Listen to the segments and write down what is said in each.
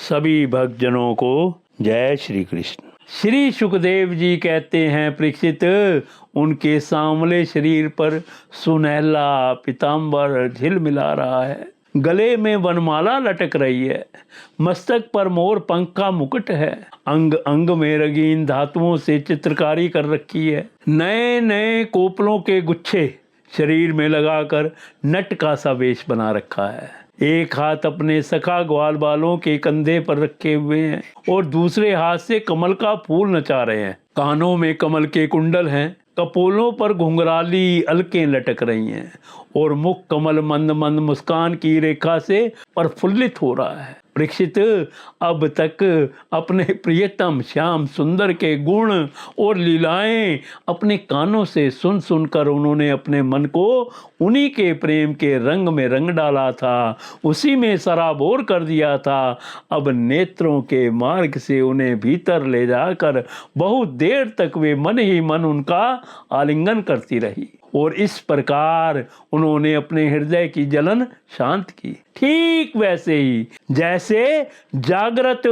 सभी भक्तजनों को जय श्री कृष्ण। श्री सुखदेव जी कहते हैं, परीक्षित, उनके सांवले शरीर पर सुनहला पीतांबर झिलमिला रहा है, गले में वनमाला लटक रही है, मस्तक पर मोर पंख का मुकुट है, अंग अंग में रंगीन धातुओं से चित्रकारी कर रखी है, नए नए कोपलों के गुच्छे शरीर में लगाकर नट का सा वेश बना रखा है। एक हाथ अपने सखा ग्वाल बालों के कंधे पर रखे हुए हैं और दूसरे हाथ से कमल का फूल नचा रहे हैं। कानों में कमल के कुंडल हैं, कपोलों पर घुंघराली अलकें लटक रही हैं और मुख कमल मंद मंद मुस्कान की रेखा से प्रफुल्लित हो रहा है। परीक्षित, अब तक अपने प्रियतम श्याम सुंदर के गुण और लीलाएं अपने कानों से सुन सुनकर उन्होंने अपने मन को उन्हीं के प्रेम के रंग में रंग डाला था, उसी में सराबोर कर दिया था। अब नेत्रों के मार्ग से उन्हें भीतर ले जाकर बहुत देर तक वे मन ही मन उनका आलिंगन करती रही और इस प्रकार उन्होंने अपने हृदय की जलन शांत की। ठीक वैसे ही जैसे जागृत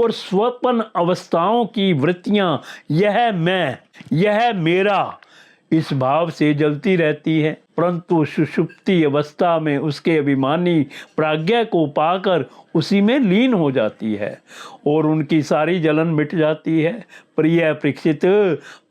और स्वप्न अवस्थाओं की वृत्तियां यह मैं, यह मेरा इस भाव से जलती रहती है, परंतु सुषुप्ति अवस्था में उसके अभिमानी प्राज्ञा को पाकर उसी में लीन हो जाती है और उनकी सारी जलन मिट जाती है। प्रिय परीक्षित,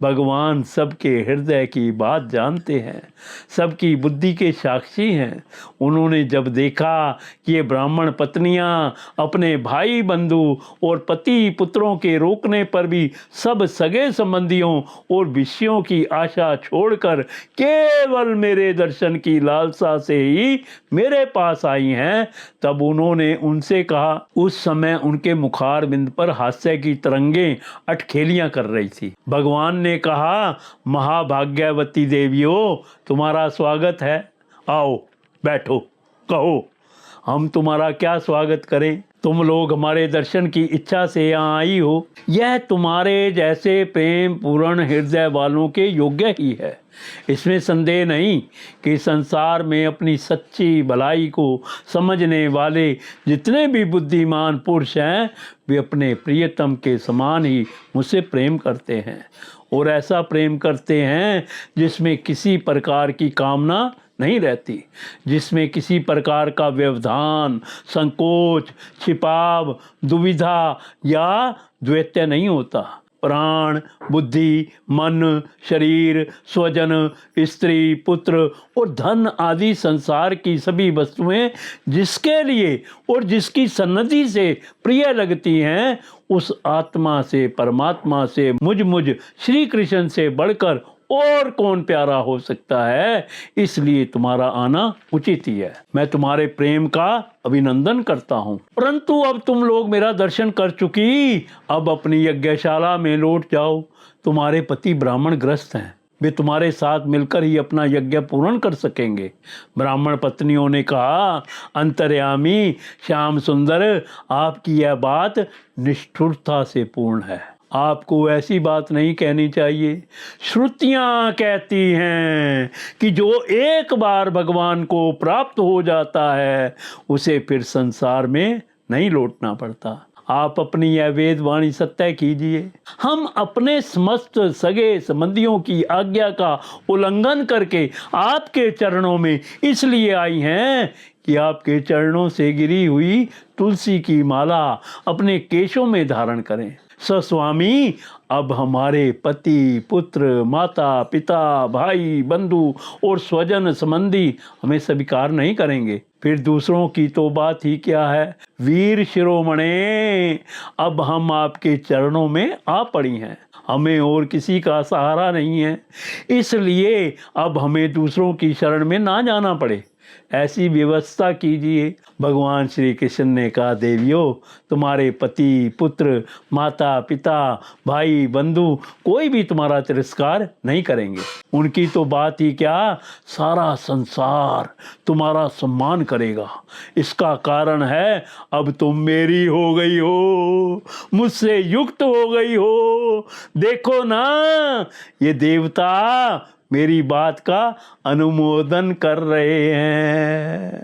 भगवान सबके हृदय की बात जानते हैं, सबकी बुद्धि के साक्षी हैं। उन्होंने जब देखा कि ये ब्राह्मण पत्नियां अपने भाई बंधु और पति पुत्रों के रोकने पर भी सब सगे संबंधियों और विषयों की आशा छोड़कर केवल मेरे दर्शन की लालसा से ही मेरे पास आई हैं, तब उन्होंने उनसे कहा। उस समय उनके मुखार बिंद पर हास्य की तरंगें अटखेलियां कर रही थी। भगवान ने कहा, महाभाग्यवती देवियों, तुम्हारा स्वागत है, आओ बैठो, कहो हम तुम्हारा क्या स्वागत करें। तुम लोग हमारे दर्शन की इच्छा से यहाँ आई हो, यह तुम्हारे जैसे प्रेम पूर्ण हृदय वालों के योग्य ही है। इसमें संदेह नहीं कि संसार में अपनी सच्ची भलाई को समझने वाले जितने भी बुद्धिमान पुरुष हैं, वे अपने प्रियतम के समान ही मुझसे प्रेम करते हैं और ऐसा प्रेम करते हैं जिसमें किसी प्रकार की कामना नहीं रहती, जिसमें किसी प्रकार का व्यवधान, संकोच, छिपाव, दुविधा या द्वैत्य नहीं होता। प्राण, बुद्धि, मन, शरीर, स्वजन, स्त्री, पुत्र और धन आदि संसार की सभी वस्तुएं जिसके लिए और जिसकी सन्निधि से प्रिय लगती हैं, उस आत्मा से, परमात्मा से, मुझ श्री कृष्ण से बढ़कर और कौन प्यारा हो सकता है। इसलिए तुम्हारा आना उचित ही है। मैं तुम्हारे प्रेम का अभिनंदन करता हूँ, परंतु अब तुम लोग मेरा दर्शन कर चुकी, अब अपनी यज्ञशाला में लौट जाओ। तुम्हारे पति ब्राह्मण ग्रस्त हैं, वे तुम्हारे साथ मिलकर ही अपना यज्ञ पूर्ण कर सकेंगे। ब्राह्मण पत्नियों ने कहा, अंतर्यामी श्याम सुंदर, आपकी यह बात निष्ठुरता से पूर्ण है, आपको ऐसी बात नहीं कहनी चाहिए। श्रुतियाँ कहती हैं कि जो एक बार भगवान को प्राप्त हो जाता है, उसे फिर संसार में नहीं लौटना पड़ता। आप अपनी यह वेद वाणी सत्य कीजिए। हम अपने समस्त सगे संबंधियों की आज्ञा का उल्लंघन करके आपके चरणों में इसलिए आई हैं कि आपके चरणों से गिरी हुई तुलसी की माला अपने केशों में धारण करें। स्वामी, अब हमारे पति, पुत्र, माता, पिता, भाई, बंधु और स्वजन संबंधी हमें स्वीकार नहीं करेंगे, फिर दूसरों की तो बात ही क्या है। वीर शिरोमणे, अब हम आपके चरणों में आ पड़ी हैं, हमें और किसी का सहारा नहीं है, इसलिए अब हमें दूसरों की शरण में ना जाना पड़े, ऐसी व्यवस्था कीजिए। भगवान श्री कृष्ण ने कहा, देवियों, तुम्हारे पति, पुत्र, माता, पिता, भाई, बंधु कोई भी तुम्हारा तिरस्कार नहीं करेंगे। उनकी तो बात ही क्या, सारा संसार तुम्हारा सम्मान करेगा। इसका कारण है, अब तुम मेरी हो गई हो, मुझसे युक्त हो गई हो। देखो ना, ये देवता मेरी बात का अनुमोदन कर रहे हैं।